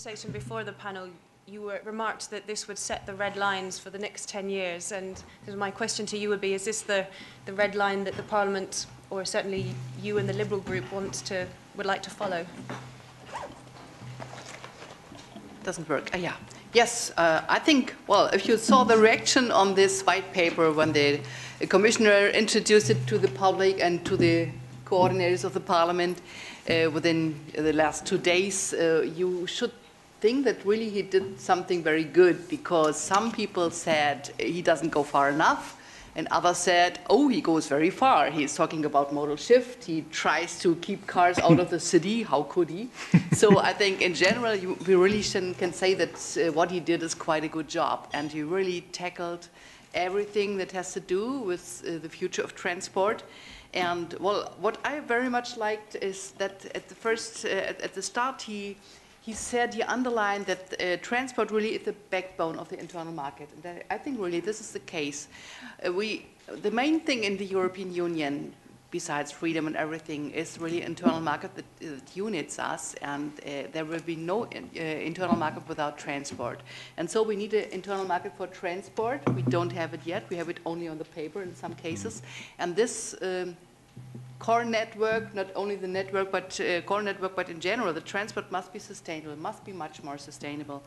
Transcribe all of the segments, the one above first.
conversation before the panel, you remarked that this would set the red lines for the next 10 years. And my question to you would be, is this the red line that the Parliament, or certainly you and the Liberal group, would like to follow? Doesn't work. Yeah. Yes, I think, well, if you saw the reaction on this white paper when the Commissioner introduced it to the public and to the coordinators of the Parliament within the last 2 days, you should think that really he did something very good, because some people said he doesn't go far enough, and others said, oh, he goes very far. He's talking about modal shift. He tries to keep cars out of the city. How could he? So I think in general, we really can say that what he did is quite a good job. And he really tackled everything that has to do with the future of transport. And well, what I very much liked is that at the start, he said, he underlined that transport really is the backbone of the internal market. And I think really this is the case. The main thing in the European Union, besides freedom and everything, is really internal market that units us, and there will be no internal market without transport. And so we need an internal market for transport. We don't have it yet. We have it only on the paper in some cases. And this core network, not only the network, but core network, but in general, the transport must be sustainable, must be much more sustainable.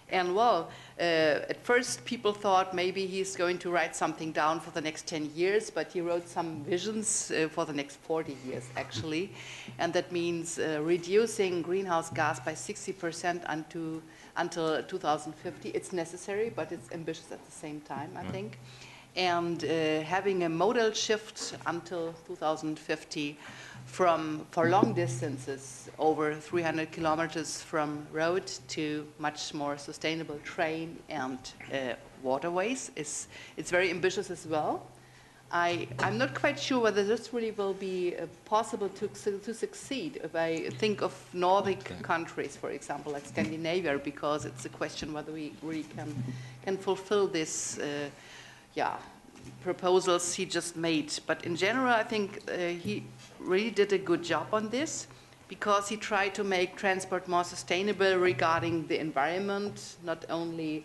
And well, at first people thought maybe he's going to write something down for the next 10 years, but he wrote some visions for the next 40 years, actually. And that means reducing greenhouse gas by 60% until 2050. It's necessary, but it's ambitious at the same time, I think. And having a modal shift until 2050 for long distances, over 300 kilometers from road, to much more sustainable train and waterways. It's very ambitious as well. I'm not quite sure whether this really will be possible to succeed. If I think of Nordic countries, for example, like Scandinavia, because it's a question whether we really can fulfill this proposals he just made. But in general, I think he really did a good job on this, because he tried to make transport more sustainable regarding the environment, not only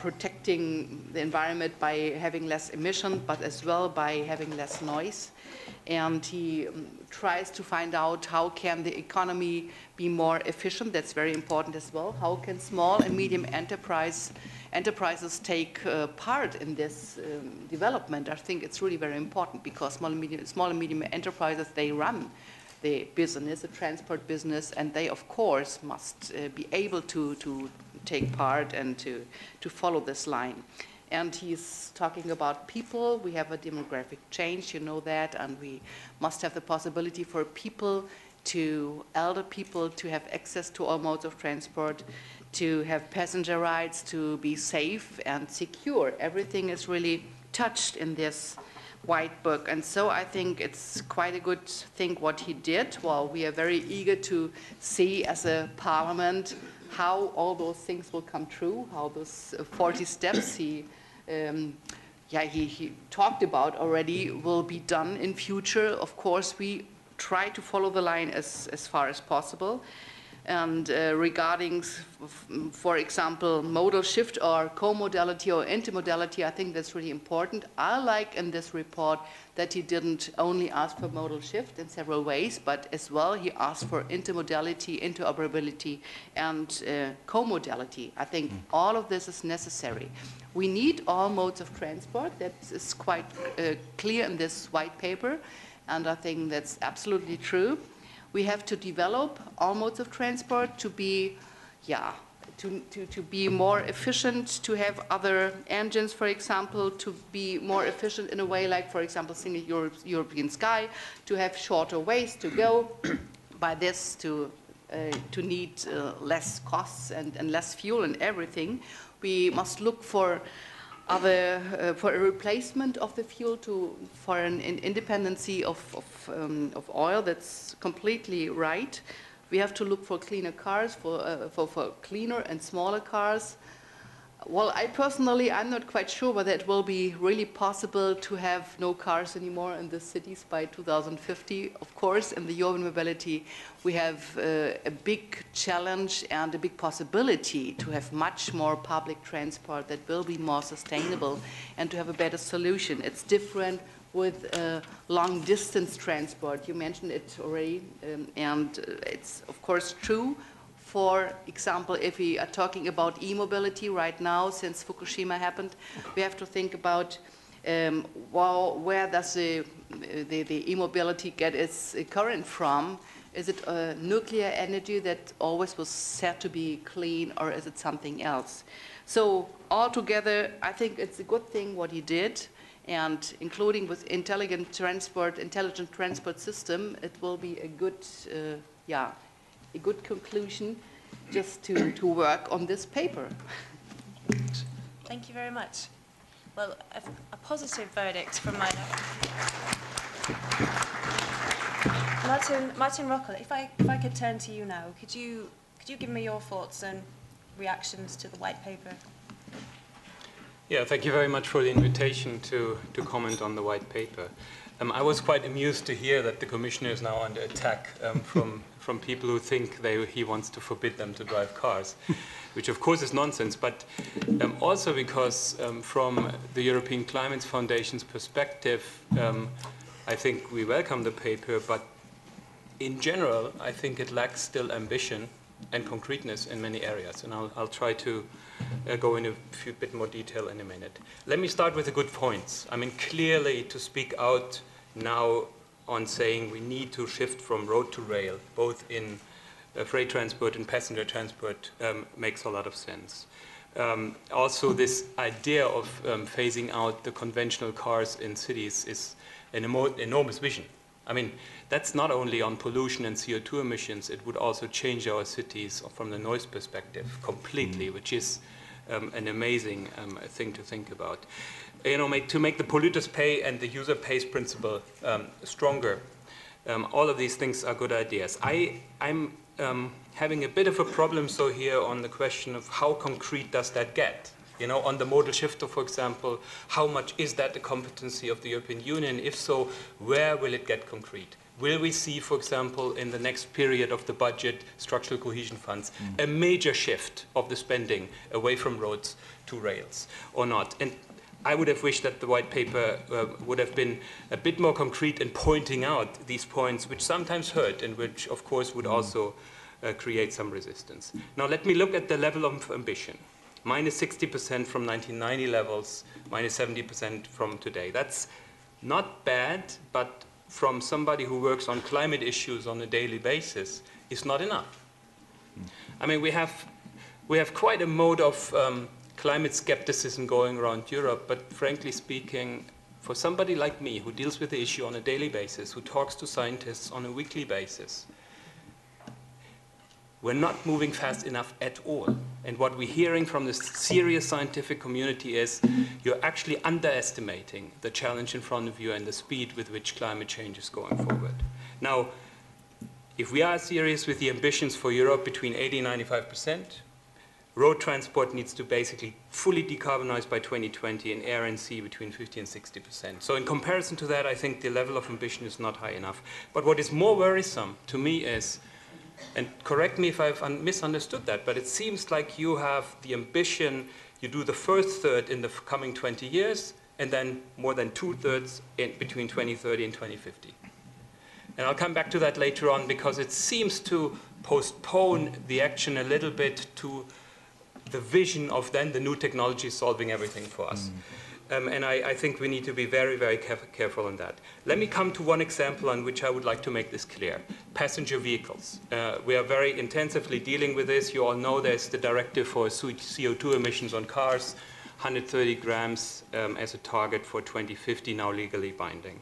protecting the environment by having less emission, but as well by having less noise. And he tries to find out how can the economy be more efficient. That's very important as well. How can small and medium enterprises take part in this development? I think it's really very important, because small and medium enterprises, they run the business, the transport business, and they of course must be able to take part and to follow this line. And he's talking about people. We have a demographic change, you know that, and we must have the possibility for elder people to have access to all modes of transport, to have passenger rights, to be safe and secure. Everything is really touched in this white book. And so I think it's quite a good thing what he did. Well, we are very eager to see as a parliament how all those things will come true, how those 40 steps he talked about already will be done in future. Of course, we try to follow the line as far as possible. And regarding, for example, modal shift or co-modality or intermodality, I think that's really important. I like in this report that he didn't only ask for modal shift in several ways, but as well he asked for intermodality, interoperability, and co-modality. I think all of this is necessary. We need all modes of transport. That is quite clear in this white paper, and I think that's absolutely true. We have to develop all modes of transport to be, to be more efficient, to have other engines, for example, to be more efficient in a way like, for example, single European sky, to have shorter ways to go. By this, to need less costs and less fuel and everything. We must look for for a replacement of the fuel for an independency of oil. That's completely right. We have to look for cleaner cars, for cleaner and smaller cars. Well, I'm not quite sure whether it will be really possible to have no cars anymore in the cities by 2050. Of course, in the urban mobility, we have a big challenge and a big possibility to have much more public transport that will be more sustainable and to have a better solution. It's different with long distance transport. You mentioned it already, and it's of course true. For example, if we are talking about e-mobility right now, since Fukushima happened, we have to think about well, where does the e-mobility get its current from? Is it nuclear energy that always was said to be clean, or is it something else? So altogether, I think it's a good thing what he did, and including with intelligent transport system, it will be a good, a good conclusion just to work on this paper. Thank you very much. Well, a positive verdict from my Martin Rockel, if I could turn to you now, could you give me your thoughts and reactions to the white paper? Yeah, thank you very much for the invitation to comment on the white paper. I was quite amused to hear that the Commissioner is now under attack from people who think he wants to forbid them to drive cars, which of course is nonsense, but also because from the European Climate Foundation's perspective, I think we welcome the paper, but in general, I think it lacks still ambition and concreteness in many areas, and I'll try to go in a bit more detail in a minute. Let me start with the good points. I mean, clearly to speak out now on saying we need to shift from road to rail, both in freight transport and passenger transport, makes a lot of sense. Also, this idea of phasing out the conventional cars in cities is an enormous vision. I mean, that's not only on pollution and CO2 emissions, it would also change our cities from the noise perspective completely, which is an amazing thing to think about. You know, to make the polluters pay and the user pays principle stronger. All of these things are good ideas. I'm having a bit of a problem here on the question of how concrete does that get? You know, on the modal shifter, for example, how much is that the competency of the European Union? If so, where will it get concrete? Will we see, for example, in the next period of the budget, structural cohesion funds, a major shift of the spending away from roads to rails or not? And I would have wished that the white paper would have been a bit more concrete in pointing out these points, which sometimes hurt and which, of course, would also create some resistance. Now, let me look at the level of ambition. Minus 60% from 1990 levels, minus 70% from today. That's not bad, but from somebody who works on climate issues on a daily basis, is not enough. I mean, we have quite a mode of climate skepticism going around Europe, but frankly speaking, for somebody like me who deals with the issue on a daily basis, who talks to scientists on a weekly basis, we're not moving fast enough at all. And what we're hearing from the serious scientific community is you're actually underestimating the challenge in front of you and the speed with which climate change is going forward. Now, if we are serious with the ambitions for Europe between 80 and 95%, road transport needs to basically fully decarbonize by 2020 and air and sea between 50 and 60%. So in comparison to that, I think the level of ambition is not high enough. But what is more worrisome to me is, and correct me if I've misunderstood that, but it seems like you have the ambition, you do the first third in the coming 20 years, and then more than 2/3 in between 2030 and 2050. And I'll come back to that later on, because it seems to postpone the action a little bit to the vision of then the new technology solving everything for us. And I think we need to be very, very careful on that. Let me come to one example on which I would like to make this clear. Passenger vehicles. We are very intensively dealing with this. You all know there's the directive for CO2 emissions on cars, 130 grams as a target for 2050, now legally binding.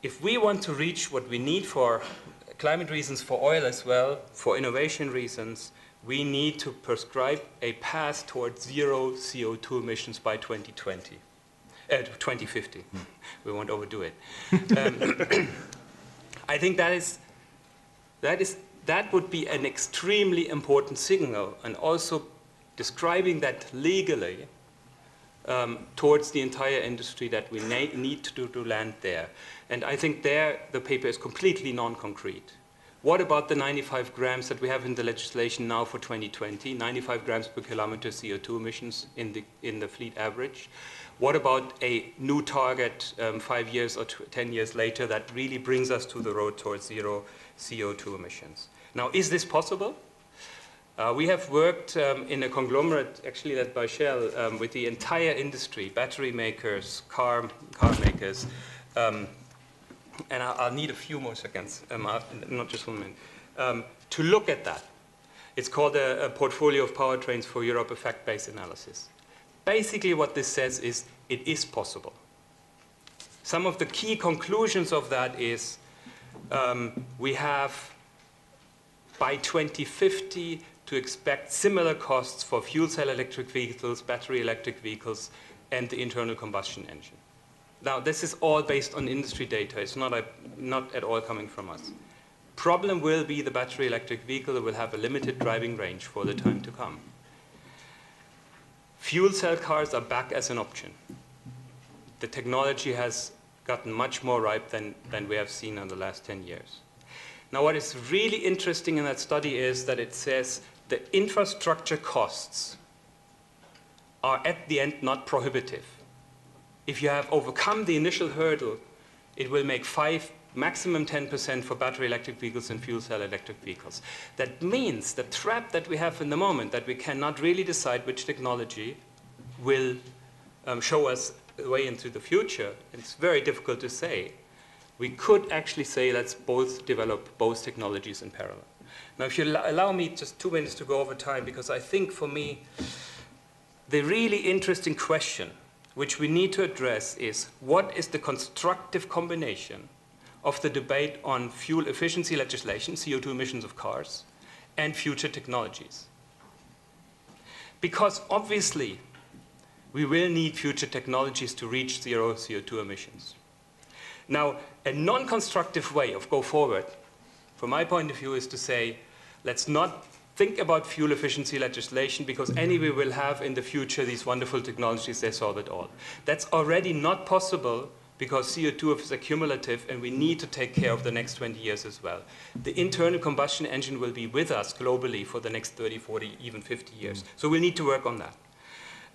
If we want to reach what we need for climate reasons, for oil as well, for innovation reasons, we need to prescribe a path towards zero CO2 emissions by 2050. We won't overdo it. I think that would be an extremely important signal, and also describing that legally towards the entire industry that we need to land there. And I think there the paper is completely non-concrete. What about the 95 grams that we have in the legislation now for 2020, 95 grams per kilometer CO2 emissions in the fleet average? What about a new target 5 years or 10 years later that really brings us to the road towards zero CO2 emissions? Now, is this possible? We have worked in a conglomerate, actually led by Shell, with the entire industry, battery makers, car makers, and I'll need a few more seconds, not just 1 minute, to look at that. It's called a portfolio of powertrains for Europe, a fact-based analysis. Basically what this says is it is possible. Some of the key conclusions of that is we have by 2050 to expect similar costs for fuel cell electric vehicles, battery electric vehicles, and the internal combustion engine. Now, this is all based on industry data. It's not at all coming from us. Problem will be the battery electric vehicle will have a limited driving range for the time to come. Fuel cell cars are back as an option. The technology has gotten much more ripe than we have seen in the last 10 years. Now, what is really interesting in that study is that it says the infrastructure costs are at the end not prohibitive. If you have overcome the initial hurdle, it will make maximum 10% for battery electric vehicles and fuel cell electric vehicles. That means the trap that we have in the moment, that we cannot really decide which technology will show us the way into the future, it's very difficult to say. We could actually say let's both develop both technologies in parallel. Now, if you allow me just 2 minutes to go over time, because I think for me, the really interesting question which we need to address is what is the constructive combination of the debate on fuel efficiency legislation, CO2 emissions of cars, and future technologies. Because obviously, we will need future technologies to reach zero CO2 emissions. Now, a non-constructive way of go forward, from my point of view, is to say, let's not think about fuel efficiency legislation because anyway we'll have in the future these wonderful technologies, they solve it all. That's already not possible because CO2 is accumulative and we need to take care of the next 20 years as well. The internal combustion engine will be with us globally for the next 30, 40, even 50 years. So we'll need to work on that.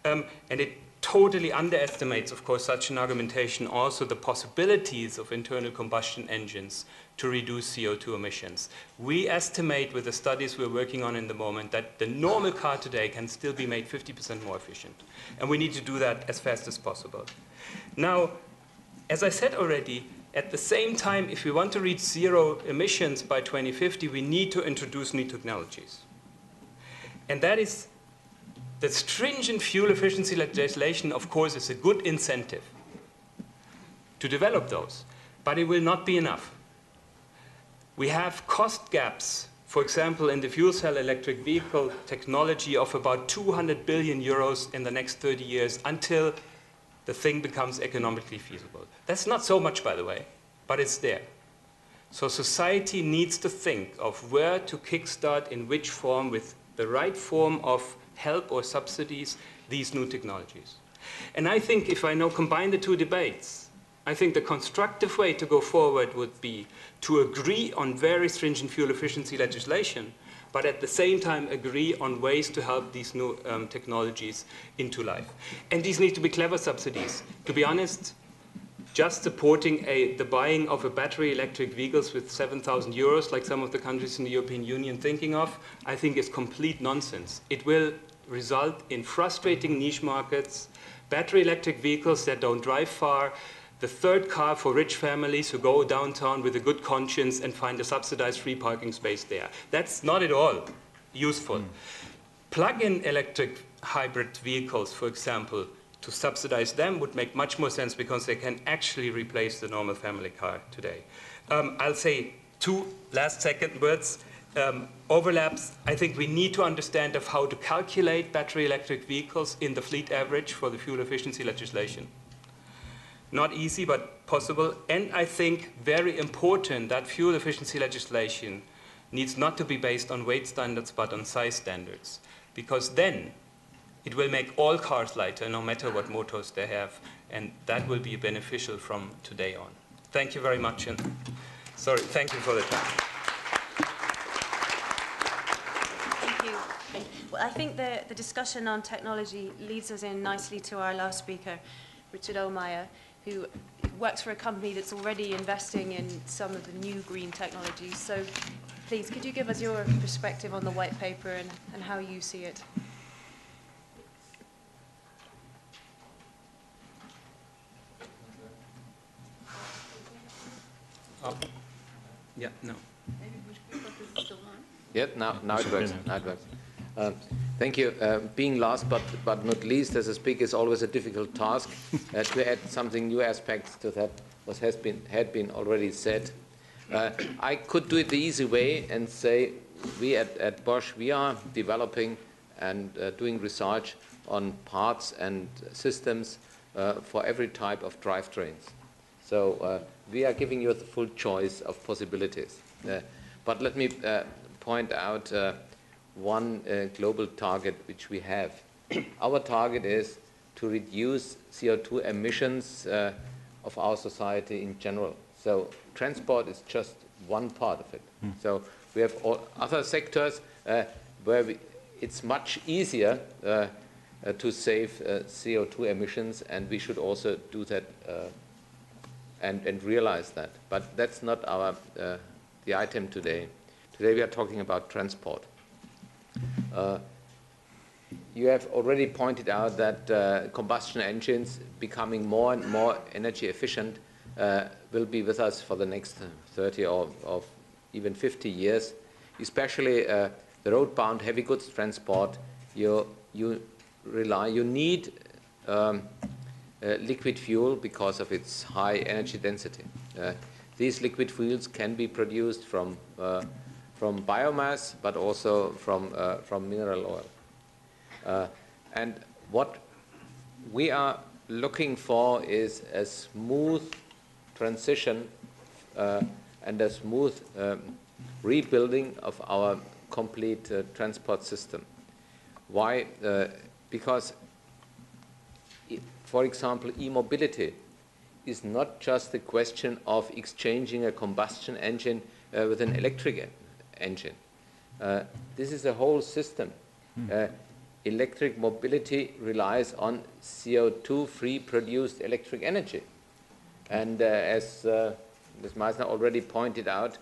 And it totally underestimates, of course, such an argumentation also the possibilities of internal combustion engines to reduce CO2 emissions. We estimate with the studies we're working on in the moment that the normal car today can still be made 50% more efficient. And we need to do that as fast as possible. Now, as I said already, at the same time, if we want to reach zero emissions by 2050, we need to introduce new technologies. And that is the stringent fuel efficiency legislation, of course, is a good incentive to develop those, but it will not be enough. We have cost gaps, for example, in the fuel cell electric vehicle technology of about 200 billion euros in the next 30 years until the thing becomes economically feasible. That's not so much, by the way, but it's there. So society needs to think of where to kickstart in which form with the right form of help or subsidies these new technologies. And I think if I now combine the two debates, I think the constructive way to go forward would be to agree on very stringent fuel efficiency legislation, but at the same time agree on ways to help these new technologies into life. And these need to be clever subsidies. To be honest, just supporting the buying of a battery electric vehicles with 7,000 euros, like some of the countries in the European Union thinking of, I think is complete nonsense. It will result in frustrating niche markets, battery electric vehicles that don't drive far, the third car for rich families who go downtown with a good conscience and find a subsidized free parking space there. That's not at all useful. Plug-in electric hybrid vehicles, for example, to subsidize them would make much more sense because they can actually replace the normal family car today. I'll say two last second words. Overlaps, I think we need to understand of how to calculate battery electric vehicles in the fleet average for the fuel efficiency legislation. Not easy, but possible. And I think very important that fuel efficiency legislation needs not to be based on weight standards, but on size standards. Because then It will make all cars lighter, no matter what motors they have, and that will be beneficial from today on. Thank you very much, and sorry, thank you for the time. Thank you. Well, I think the discussion on technology leads us in nicely to our last speaker, Richard Ohlmeyer, who works for a company that's already investing in some of the new green technologies. So please, could you give us your perspective on the white paper and how you see it? Oh. Yeah, no. Yep, now it works. Now it works. Thank you. Being last but not least, as a speaker, is always a difficult task to add something new aspects to that what had been already said. I could do it the easy way and say we at Bosch, we are developing and doing research on parts and systems for every type of drivetrains. So we are giving you the full choice of possibilities. But let me point out one global target which we have. Our target is to reduce CO2 emissions of our society in general. So transport is just one part of it. So we have all other sectors where it's much easier to save CO2 emissions, and we should also do that and realize that. But that's not our the item today. Today we are talking about transport. You have already pointed out that combustion engines becoming more and more energy efficient will be with us for the next 30 or even 50 years. Especially the road-bound heavy goods transport, you need liquid fuel because of its high energy density. These liquid fuels can be produced from biomass, but also from mineral oil. And what we are looking for is a smooth transition and a smooth rebuilding of our complete transport system. Why? Because, for example, e-mobility is not just a question of exchanging a combustion engine with an electric engine. This is a whole system. Electric mobility relies on CO2-free produced electric energy. And as Ms. Meissner already pointed out,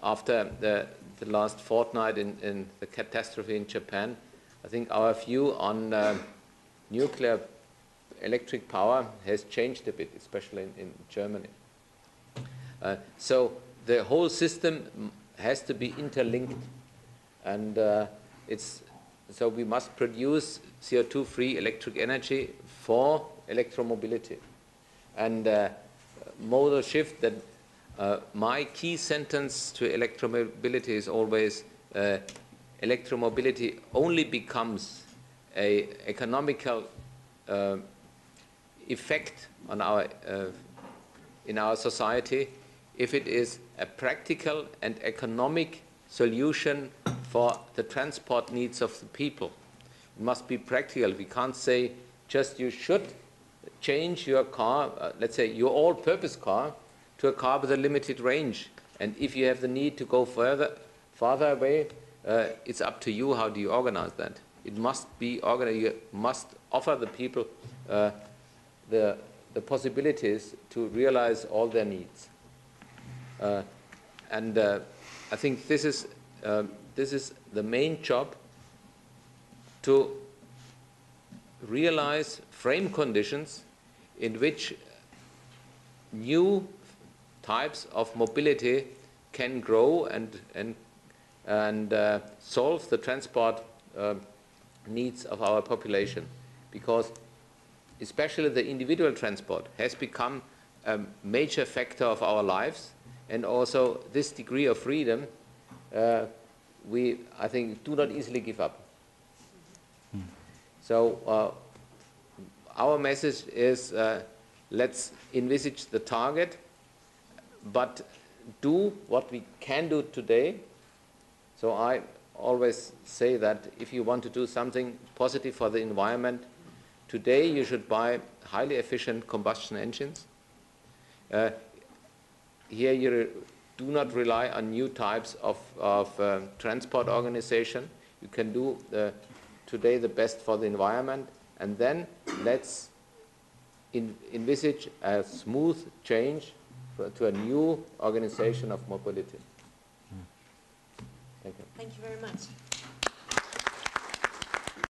after the last fortnight in the catastrophe in Japan, I think our view on nuclear electric power has changed a bit, especially in Germany. So the whole system has to be interlinked, and so we must produce CO2-free electric energy for electromobility. And modal shift, that my key sentence to electromobility is always electromobility only becomes an economical effect on in our society if it is a practical and economic solution for the transport needs of the people. It must be practical. We can't say just you should change your car, let's say your all-purpose car, to a car with a limited range. And if you have the need to go farther away, it's up to you. How do you organize that? It must be organized. You must offer the people the possibilities to realize all their needs. And I think this is the main job, to realize frame conditions in which new types of mobility can grow and solve the transport needs of our population. Because especially the individual transport has become a major factor of our lives, and also this degree of freedom we, I think, do not easily give up. So our message is let's envisage the target, but do what we can do today. So I always say that if you want to do something positive for the environment, today you should buy highly efficient combustion engines. Here you do not rely on new types of transport organization. You can do today the best for the environment, and then let's envisage a smooth change to a new organization of mobility. Thank you. Thank you very much.